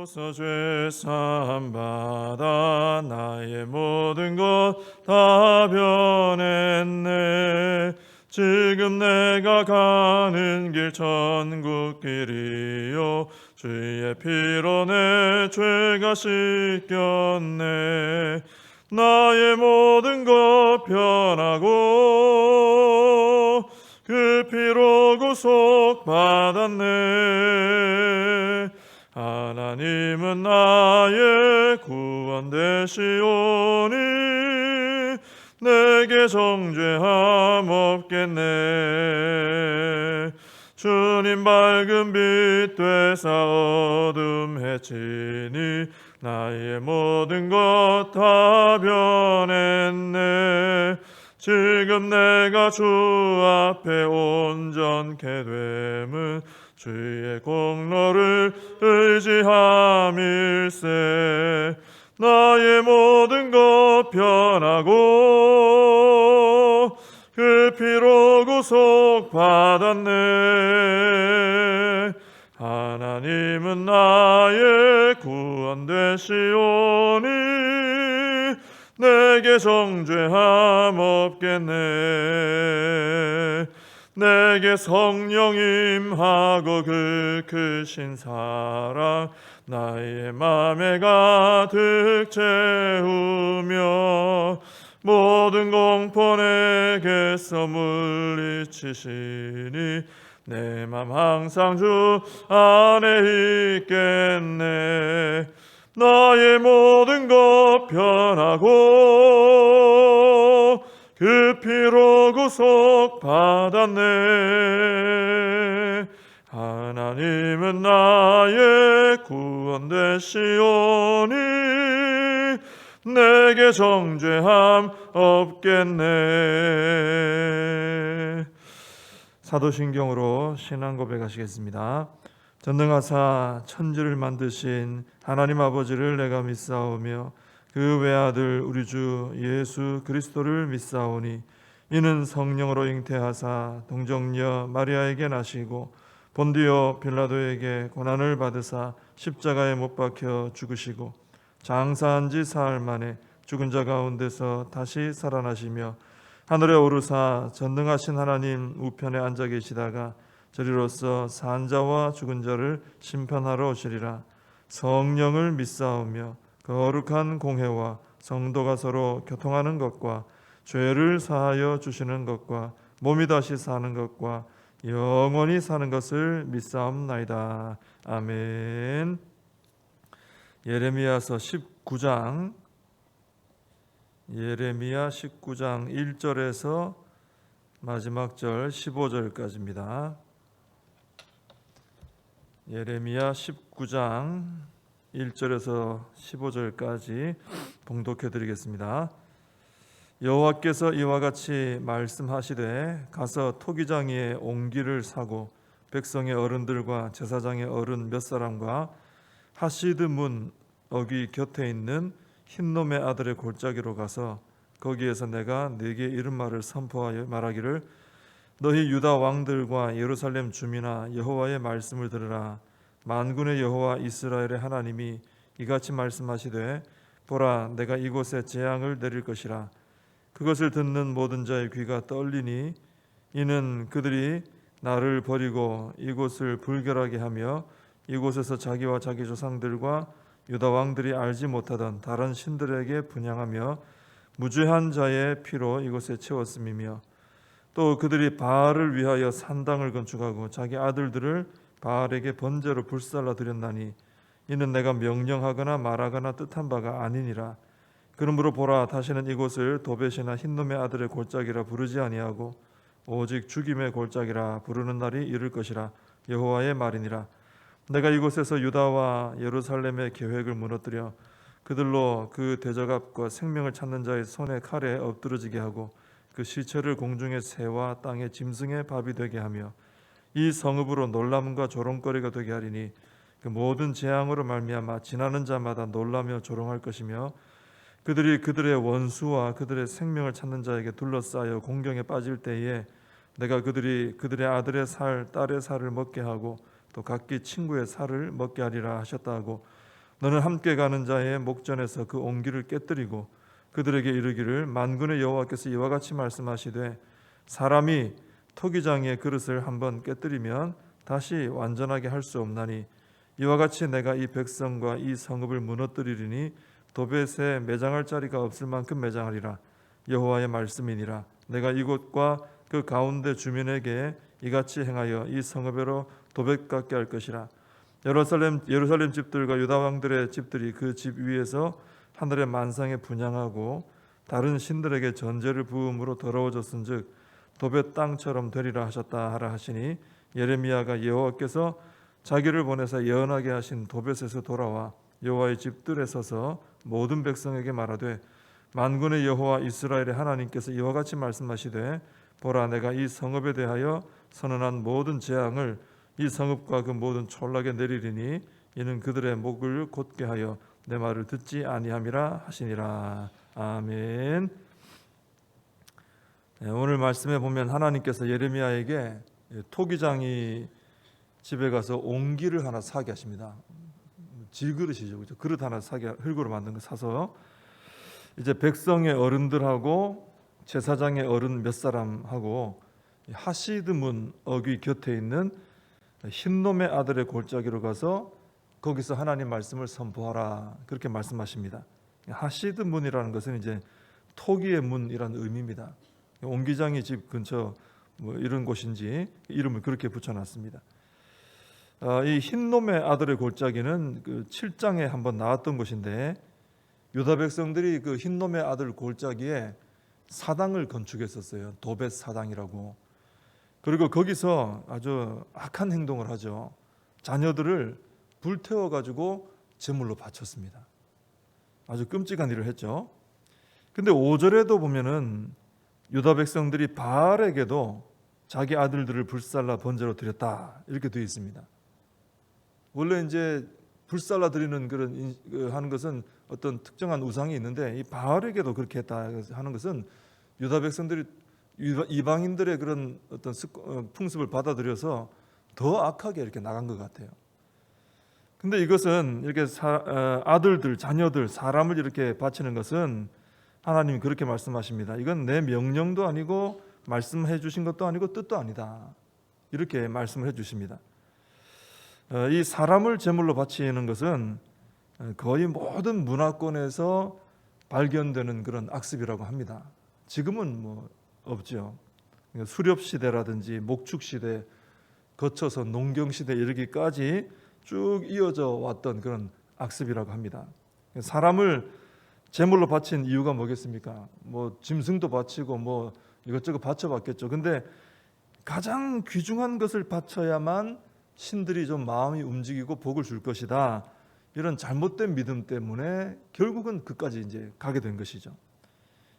비로소 죄 사함 받아 나의 모든 것 다 변했네. 지금 내가 가는 길 천국 길이요 주의 피로 내 죄가 씻겼네. 나의 모든 것 변하고 그 피로 구속받았네. 하나님은 나의 구원 되시오니 내게 정죄함 없겠네. 주님 밝은 빛 되사 어둠 해치니 나의 모든 것 다 변했네. 지금 내가 주 앞에 온전케 됨은 주의 공로를 의지함일세. 나의 모든 것 변하고 그 피로 구속받았네. 하나님은 나의 구원 되시오니 내게 정죄함 없겠네. 내게 성령 임하고 그 크신 사랑 나의 맘에 가득 채우며 모든 공포 내게서 물리치시니 내 맘 항상 주 안에 있겠네. 나의 모든 것 변하고 그 피로 구속받았네. 하나님은 나의 구원 되시오니 내게 정죄함 없겠네. 사도신경으로 신앙 고백하시겠습니다. 전능하사 천지를 만드신 하나님 아버지를 내가 믿사오며 그 외아들 우리 주 예수 그리스도를 믿사오니 이는 성령으로 잉태하사 동정녀 마리아에게 나시고 본디오 빌라도에게 고난을 받으사 십자가에 못 박혀 죽으시고 장사한 지 사흘 만에 죽은 자 가운데서 다시 살아나시며 하늘에 오르사 전능하신 하나님 우편에 앉아 계시다가 저리로서 산 자와 죽은 자를 심판하러 오시리라. 성령을 믿사오며 거룩한 공회와 성도가 서로 교통하는 것과 죄를 사하여 주시는 것과 몸이 다시 사는 것과 영원히 사는 것을 믿사옵나이다. 아멘. 예레미야 19장 1절에서 마지막 절 15절까지입니다. 예레미야 19장 1절에서 15절까지 봉독해 드리겠습니다. 여호와께서 이와 같이 말씀하시되 가서 토기장이의 옹기를 사고 백성의 어른들과 제사장의 어른 몇 사람과 하시드 문 어귀 곁에 있는 흰놈의 아들의 골짜기로 가서 거기에서 내가 네게 이른 말을 선포하여 말하기를 너희 유다 왕들과 예루살렘 주민아 여호와의 말씀을 들으라. 만군의 여호와 이스라엘의 하나님이 이같이 말씀하시되 보라 내가 이곳에 재앙을 내릴 것이라. 그것을 듣는 모든 자의 귀가 떨리니 이는 그들이 나를 버리고 이곳을 불결하게 하며 이곳에서 자기와 자기 조상들과 유다 왕들이 알지 못하던 다른 신들에게 분향하며 무죄한 자의 피로 이곳에 채웠음이며 또 그들이 바알을 위하여 산당을 건축하고 자기 아들들을 바알에게 번제로 불살라 드렸나니 이는 내가 명령하거나 말하거나 뜻한 바가 아니니라. 그러므로 보라 다시는 이곳을 도벳이나 흰놈의 아들의 골짜기라 부르지 아니하고 오직 죽임의 골짜기라 부르는 날이 이를 것이라. 여호와의 말이니라. 내가 이곳에서 유다와 예루살렘의 계획을 무너뜨려 그들로 그 대적압과 생명을 찾는 자의 손에 칼에 엎드러지게 하고 그 시체를 공중의 새와 땅의 짐승의 밥이 되게 하며 이 성읍으로 놀람과 조롱거리가 되게 하리니 그 모든 재앙으로 말미암아 지나는 자마다 놀라며 조롱할 것이며 그들이 그들의 원수와 그들의 생명을 찾는 자에게 둘러싸여 공경에 빠질 때에 내가 그들이 그들의 아들의 살, 딸의 살을 먹게 하고 또 각기 친구의 살을 먹게 하리라 하셨다 하고 너는 함께 가는 자의 목전에서 그 옹기를 깨뜨리고 그들에게 이르기를 만군의 여호와께서 이와 같이 말씀하시되 사람이 토기장의 그릇을 한번 깨뜨리면 다시 완전하게 할 수 없나니 이와 같이 내가 이 백성과 이 성읍을 무너뜨리리니 도벳에 매장할 자리가 없을 만큼 매장하리라. 여호와의 말씀이니라. 내가 이곳과 그 가운데 주민에게 이같이 행하여 이 성읍으로 도벳 같게 할 것이라. 예루살렘 집들과 유다 왕들의 집들이 그 집 위에서 하늘의 만상에 분향하고 다른 신들에게 전제를 부음으로 더러워졌은즉 도벳 땅처럼 되리라 하셨다 하라 하시니 예레미야가 여호와께서 자기를 보내사 예언하게 하신 도벳에서 돌아와 여호와의 집들에 서서 모든 백성에게 말하되 만군의 여호와 이스라엘의 하나님께서 이와 같이 말씀하시되 보라 내가 이 성읍에 대하여 선언한 모든 재앙을 이 성읍과 그 모든 촌락에 내리리니 이는 그들의 목을 곧게 하여 내 말을 듣지 아니함이라 하시니라. 아멘. 오늘 말씀에 보면 하나님께서 예레미야에게 토기장이 집에 가서 옹기를 하나 사게 하십니다. 질그릇이죠, 그렇죠? 그릇 하나 사게, 흙으로 만든 거 사서 이제 백성의 어른들하고 제사장의 어른 몇 사람하고 하시드문 어귀 곁에 있는 흰놈의 아들의 골짜기로 가서 거기서 하나님 말씀을 선포하라, 그렇게 말씀하십니다. 하시드문이라는 것은 이제 토기의 문이라는 의미입니다. 옹기장이 집 근처 뭐 이런 곳인지 이름을 그렇게 붙여놨습니다. 이 흰놈의 아들의 골짜기는 그 7장에 한번 나왔던 곳인데 유다 백성들이 그 흰놈의 아들 골짜기에 사당을 건축했었어요. 도벳 사당이라고. 그리고 거기서 아주 악한 행동을 하죠. 자녀들을 불태워 가지고 제물로 바쳤습니다. 아주 끔찍한 일을 했죠. 근데 5절에도 보면은 유다 백성들이 바알에게도 자기 아들들을 불살라 번제로 드렸다, 이렇게 되어 있습니다. 원래 이제 불살라 드리는 그런 하는 것은 어떤 특정한 우상이 있는데 이 바알에게도 그렇게 했다 하는 것은 유다 백성들이 이방인들의 그런 어떤 풍습을 받아들여서 더 악하게 이렇게 나간 것 같아요. 근데 이것은 이렇게 아들들, 자녀들, 사람을 이렇게 바치는 것은 하나님이 그렇게 말씀하십니다. 이건 내 명령도 아니고 말씀해 주신 것도 아니고 뜻도 아니다, 이렇게 말씀을 해 주십니다. 이 사람을 제물로 바치는 것은 거의 모든 문화권에서 발견되는 그런 악습이라고 합니다. 지금은 뭐 없죠. 수렵 시대라든지 목축 시대 거쳐서 농경 시대 이르기까지 쭉 이어져 왔던 그런 악습이라고 합니다. 사람을 제물로 바친 이유가 뭐겠습니까? 뭐 짐승도 바치고 뭐 이것저것 바쳐봤겠죠. 근데 가장 귀중한 것을 바쳐야만 신들이 좀 마음이 움직이고 복을 줄 것이다, 이런 잘못된 믿음 때문에 결국은 그까지 이제 가게 된 것이죠.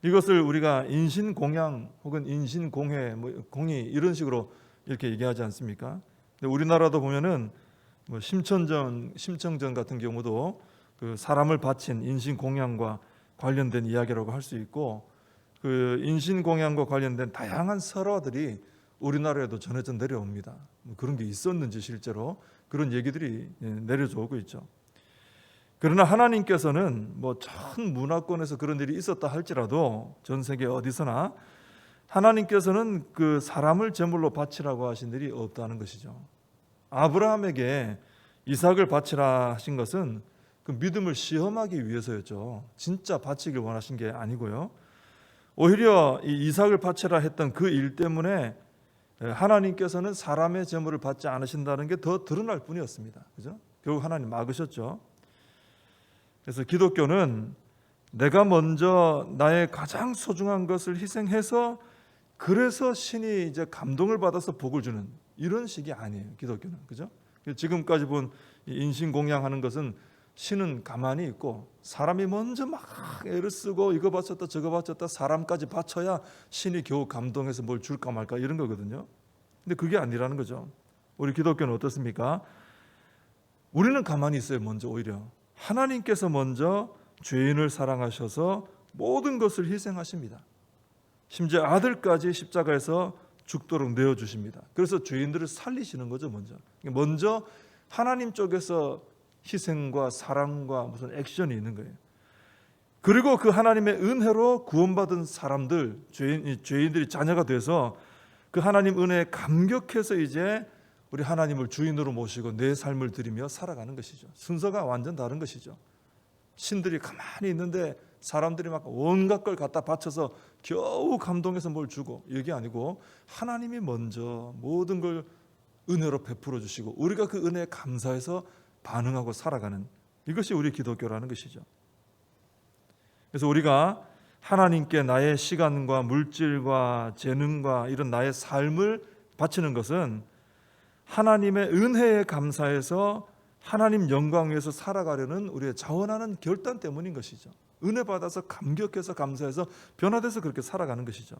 이것을 우리가 인신공양 혹은 인신공회, 뭐 공의 이런 식으로 이렇게 얘기하지 않습니까? 근데 우리나라도 보면은 뭐 심청전 같은 경우도 그 사람을 바친 인신공양과 관련된 이야기라고 할 수 있고, 그 인신공양과 관련된 다양한 설화들이 우리나라에도 전해져 내려옵니다. 뭐 그런 게 있었는지 실제로 그런 얘기들이 내려져 오고 있죠. 그러나 하나님께서는 뭐 전 문화권에서 그런 일이 있었다 할지라도 전 세계 어디서나 하나님께서는 그 사람을 제물로 바치라고 하신 일이 없다는 것이죠. 아브라함에게 이삭을 바치라 하신 것은 그 믿음을 시험하기 위해서였죠. 진짜 바치길 원하신 게 아니고요. 오히려 이 이삭을 바치라 했던 그 일 때문에 하나님께서는 사람의 제물을 받지 않으신다는 게 더 드러날 뿐이었습니다. 그죠? 결국 하나님 막으셨죠. 그래서 기독교는 내가 먼저 나의 가장 소중한 것을 희생해서 그래서 신이 이제 감동을 받아서 복을 주는 이런 식이 아니에요. 기독교는. 그죠? 지금까지 본 인신공양하는 것은 신은 가만히 있고 사람이 먼저 막 애를 쓰고 이거 바쳤다 저거 바쳤다 사람까지 바쳐야 신이 겨우 감동해서 뭘 줄까 말까 이런 거거든요. 근데 그게 아니라는 거죠. 우리 기독교는 어떻습니까? 우리는 가만히 있어요. 먼저 오히려 하나님께서 먼저 죄인을 사랑하셔서 모든 것을 희생하십니다. 심지어 아들까지 십자가에서 죽도록 내어주십니다. 그래서 죄인들을 살리시는 거죠. 먼저 하나님 쪽에서 희생과 사랑과 무슨 액션이 있는 거예요. 그리고 그 하나님의 은혜로 구원받은 사람들, 죄인들이 자녀가 돼서 그 하나님 은혜에 감격해서 이제 우리 하나님을 주인으로 모시고 내 삶을 드리며 살아가는 것이죠. 순서가 완전 다른 것이죠. 신들이 가만히 있는데 사람들이 막 온갖 걸 갖다 바쳐서 겨우 감동해서 뭘 주고, 이게 아니고 하나님이 먼저 모든 걸 은혜로 베풀어 주시고 우리가 그 은혜에 감사해서 반응하고 살아가는, 이것이 우리 기독교라는 것이죠. 그래서 우리가 하나님께 나의 시간과 물질과 재능과 이런 나의 삶을 바치는 것은 하나님의 은혜에 감사해서 하나님 영광 위해서 살아가려는 우리의 자원하는 결단 때문인 것이죠. 은혜 받아서 감격해서 감사해서 변화돼서 그렇게 살아가는 것이죠.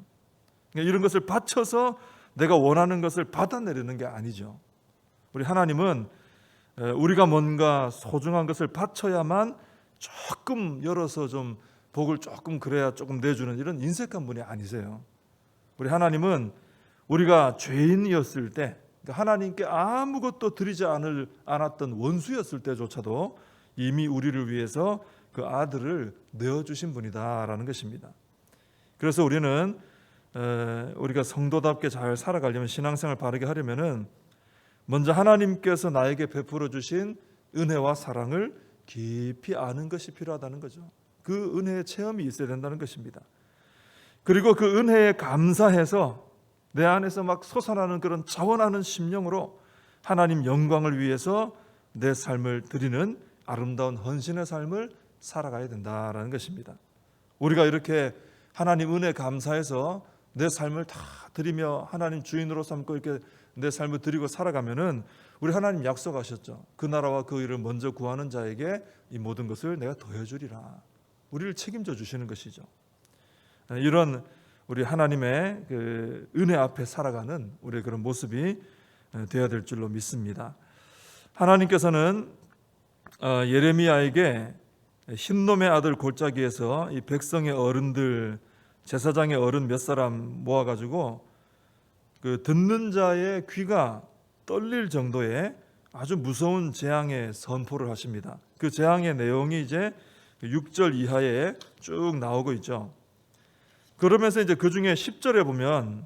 이런 것을 바쳐서 내가 원하는 것을 받아내려는 게 아니죠. 우리 하나님은 우리가 뭔가 소중한 것을 바쳐야만 조금 열어서 좀 복을 조금 그래야 조금 내주는 이런 인색한 분이 아니세요. 우리 하나님은 우리가 죄인이었을 때, 하나님께 아무것도 드리지 않았던 원수였을 때조차도 이미 우리를 위해서 그 아들을 내어주신 분이다라는 것입니다. 그래서 우리는 우리가 성도답게 잘 살아가려면, 신앙생활 바르게 하려면은 먼저 하나님께서 나에게 베풀어 주신 은혜와 사랑을 깊이 아는 것이 필요하다는 거죠. 그 은혜의 체험이 있어야 된다는 것입니다. 그리고 그 은혜에 감사해서 내 안에서 막 솟아나는 그런 자원하는 심령으로 하나님 영광을 위해서 내 삶을 드리는 아름다운 헌신의 삶을 살아가야 된다라는 것입니다. 우리가 이렇게 하나님 은혜 감사해서 내 삶을 다 드리며 하나님 주인으로 삼고 이렇게 내 삶을 드리고 살아가면은 우리 하나님 약속하셨죠. 그 나라와 그 일을 먼저 구하는 자에게 이 모든 것을 내가 더해주리라. 우리를 책임져 주시는 것이죠. 이런 우리 하나님의 그 은혜 앞에 살아가는 우리의 그런 모습이 되어야 될 줄로 믿습니다. 하나님께서는 예레미야에게 흰놈의 아들 골짜기에서 이 백성의 어른들, 제사장의 어른 몇 사람 모아가지고 그 듣는 자의 귀가 떨릴 정도의 아주 무서운 재앙의 선포를 하십니다. 그 재앙의 내용이 이제 6절 이하에 쭉 나오고 있죠. 그러면서 이제 그 중에 10절에 보면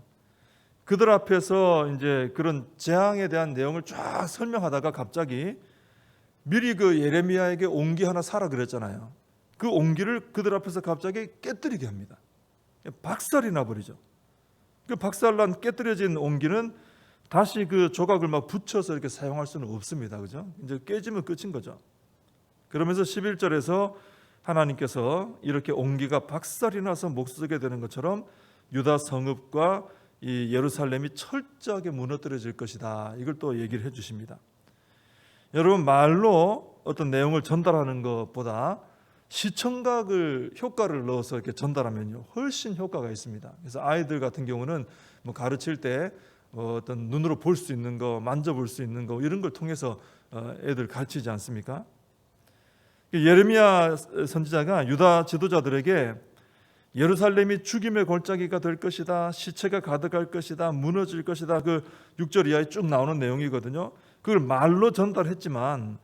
그들 앞에서 이제 그런 재앙에 대한 내용을 쫙 설명하다가 갑자기 미리 그 예레미야에게 옹기 하나 사라 그랬잖아요. 그 옹기를 그들 앞에서 갑자기 깨뜨리게 합니다. 박살이 나버리죠. 그 박살난 깨뜨려진 옹기는 다시 그 조각을 막 붙여서 이렇게 사용할 수는 없습니다. 그죠? 이제 깨지면 끝인 거죠. 그러면서 11절에서 하나님께서 이렇게 옹기가 박살이 나서 못 쓰게 되는 것처럼 유다 성읍과 이 예루살렘이 철저하게 무너뜨려질 것이다. 이걸 또 얘기를 해 주십니다. 여러분, 말로 어떤 내용을 전달하는 것보다 시청각을 효과를 넣어서 이렇게 전달하면요 훨씬 효과가 있습니다. 그래서 아이들 같은 경우는 뭐 가르칠 때 어떤 눈으로 볼 수 있는 거, 만져볼 수 있는 거 이런 걸 통해서 애들 가르치지 않습니까? 예레미야 선지자가 유다 지도자들에게 예루살렘이 죽임의 골짜기가 될 것이다, 시체가 가득할 것이다, 무너질 것이다, 그 6절 이하에 쭉 나오는 내용이거든요. 그걸 말로 전달했지만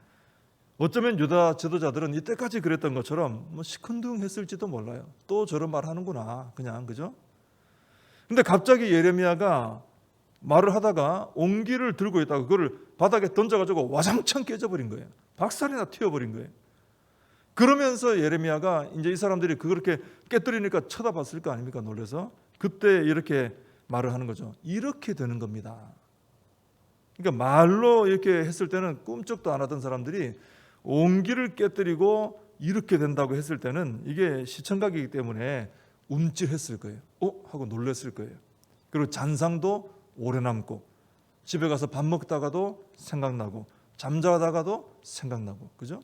어쩌면 유다 지도자들은 이때까지 그랬던 것처럼 뭐 시큰둥했을지도 몰라요. 또 저런 말 하는구나, 그냥, 그죠? 근데 갑자기 예레미야가 말을 하다가 옹기를 들고 있다가 그걸 바닥에 던져가지고 와장창 깨져버린 거예요. 박살이나 튀어버린 거예요. 그러면서 예레미야가 이제 이 사람들이 그렇게 깨뜨리니까 쳐다봤을 거 아닙니까? 놀라서. 그때 이렇게 말을 하는 거죠. 이렇게 되는 겁니다. 그러니까 말로 이렇게 했을 때는 꿈쩍도 안 하던 사람들이 옹기를 깨뜨리고 이렇게 된다고 했을 때는 이게 시청각이기 때문에 움찔했을 거예요. 하고 놀랐을 거예요. 그리고 잔상도 오래 남고 집에 가서 밥 먹다가도 생각나고 잠자다가도 생각나고, 그죠?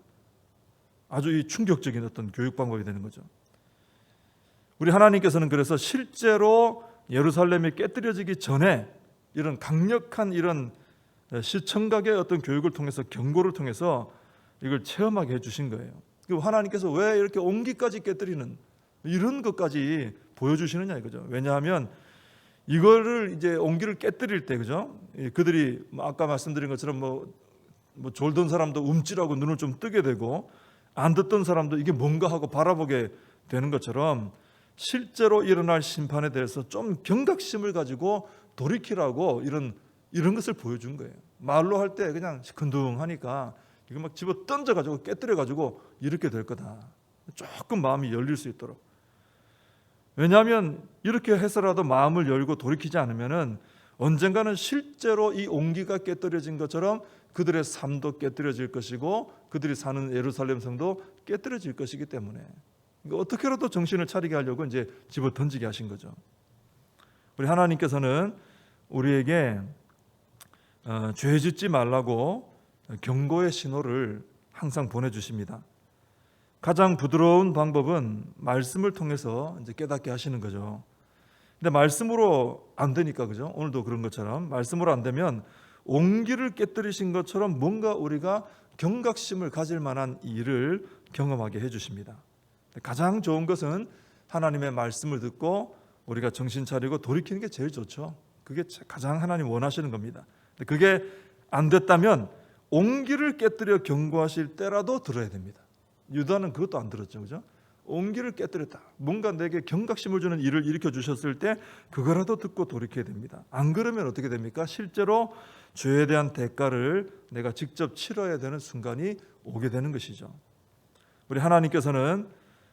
아주 이 충격적인 어떤 교육 방법이 되는 거죠. 우리 하나님께서는 그래서 실제로 예루살렘이 깨뜨려지기 전에 이런 강력한 이런 시청각의 어떤 교육을 통해서, 경고를 통해서 이걸 체험하게 해주신 거예요. 그리고 하나님께서 왜 이렇게 옹기까지 깨뜨리는 이런 것까지 보여주시느냐 이거죠. 왜냐하면 이거를 이제 옹기를 깨뜨릴 때, 그죠? 그들이 아까 말씀드린 것처럼 뭐 뭐 졸던 사람도 움찔하고 눈을 좀 뜨게 되고 안 듣던 사람도 이게 뭔가 하고 바라보게 되는 것처럼 실제로 일어날 심판에 대해서 좀 경각심을 가지고 돌이키라고 이런 것을 보여준 거예요. 말로 할 때 그냥 시큰둥하니까 이거 막 집어 던져가지고 깨뜨려가지고 이렇게 될 거다. 조금 마음이 열릴 수 있도록. 왜냐하면 이렇게 해서라도 마음을 열고 돌이키지 않으면은 언젠가는 실제로 이 온기가 깨뜨려진 것처럼 그들의 삶도 깨뜨려질 것이고 그들이 사는 예루살렘 성도 깨뜨려질 것이기 때문에 어떻게라도 정신을 차리게 하려고 이제 집어 던지게 하신 거죠. 우리 하나님께서는 우리에게 죄 짓지 말라고 경고의 신호를 항상 보내주십니다. 가장 부드러운 방법은 말씀을 통해서 이제 깨닫게 하시는 거죠. 근데 말씀으로 안 되니까, 그죠? 오늘도 그런 것처럼 말씀으로 안 되면 온기를 깨뜨리신 것처럼 뭔가 우리가 경각심을 가질 만한 일을 경험하게 해주십니다. 가장 좋은 것은 하나님의 말씀을 듣고 우리가 정신 차리고 돌이키는 게 제일 좋죠. 그게 가장 하나님 원하시는 겁니다. 그게 안 됐다면 온기를 깨뜨려 경고하실 때라도 들어야 됩니다. 유다는 그것도 안 들었죠, 그죠? 온기를 깨뜨렸다. 뭔가 내게 경각심을 주는 일을 일으켜 주셨을 때 그거라도 듣고 돌이켜야 됩니다. 안 그러면 어떻게 됩니까? 실제로 죄에 대한 대가를 내가 직접 치러야 되는 순간이 오게 되는 것이죠. 우리 하나님께서는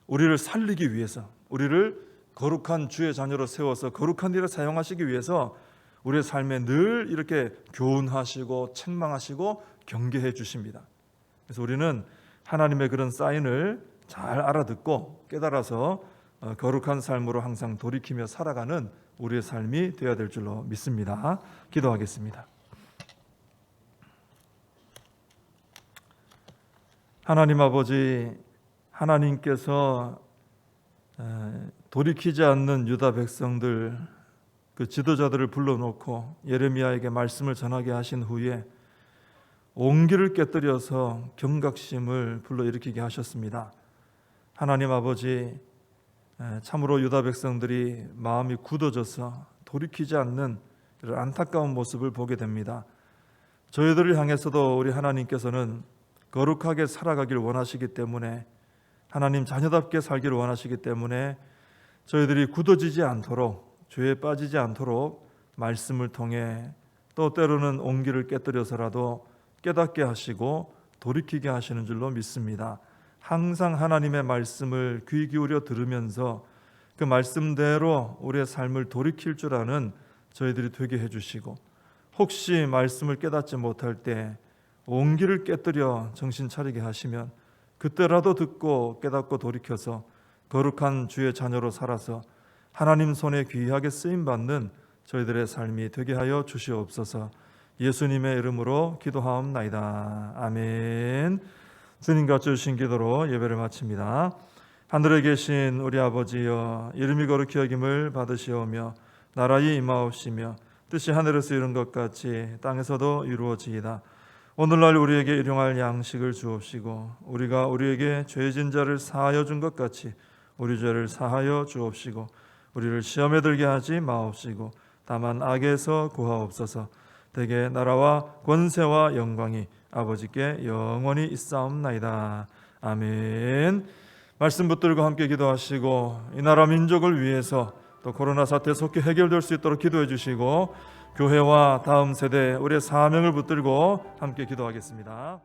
우리를 살리기 위해서, 우리를 거룩한 주의 자녀로 세워서 거룩한 일에 사용하시기 위해서 우리의 삶에 늘 이렇게 교훈하시고 책망하시고 경계해 주십니다. 그래서 우리는 하나님의 그런 사인을 잘 알아듣고 깨달아서 거룩한 삶으로 항상 돌이키며 살아가는 우리의 삶이 되어야 될 줄로 믿습니다. 기도하겠습니다. 하나님 아버지, 하나님께서 돌이키지 않는 유다 백성들, 그 지도자들을 불러놓고 예레미야에게 말씀을 전하게 하신 후에 온기를 깨뜨려서 경각심을 불러일으키게 하셨습니다. 하나님 아버지, 참으로 유다 백성들이 마음이 굳어져서 돌이키지 않는 이런 안타까운 모습을 보게 됩니다. 저희들을 향해서도 우리 하나님께서는 거룩하게 살아가길 원하시기 때문에, 하나님 자녀답게 살기를 원하시기 때문에 저희들이 굳어지지 않도록, 죄에 빠지지 않도록 말씀을 통해 또 때로는 온기를 깨뜨려서라도 깨닫게 하시고 돌이키게 하시는 줄로 믿습니다. 항상 하나님의 말씀을 귀 기울여 들으면서 그 말씀대로 우리의 삶을 돌이킬 줄 아는 저희들이 되게 해주시고, 혹시 말씀을 깨닫지 못할 때 온기를 깨뜨려 정신 차리게 하시면 그때라도 듣고 깨닫고 돌이켜서 거룩한 주의 자녀로 살아서 하나님 손에 귀하게 쓰임받는 저희들의 삶이 되게 하여 주시옵소서. 예수님의 이름으로 기도하옵나이다. 아멘. 주님과 주신 기도로 예배를 마칩니다. 하늘에 계신 우리 아버지여, 이름이 거룩히 여김을 받으시오며 나라의 임하옵시며 뜻이 하늘에서 이룬 것 같이 땅에서도 이루어지이다. 오늘날 우리에게 일용할 양식을 주옵시고 우리가 우리에게 죄진 자를 사하여 준 것 같이 우리 죄를 사하여 주옵시고 우리를 시험에 들게 하지 마옵시고 다만 악에서 구하옵소서. 대개 나라와 권세와 영광이 아버지께 영원히 있사옵나이다. 아멘. 말씀 붙들고 함께 기도하시고 이 나라 민족을 위해서 또 코로나 사태 속히 해결될 수 있도록 기도해 주시고 교회와 다음 세대 우리의 사명을 붙들고 함께 기도하겠습니다.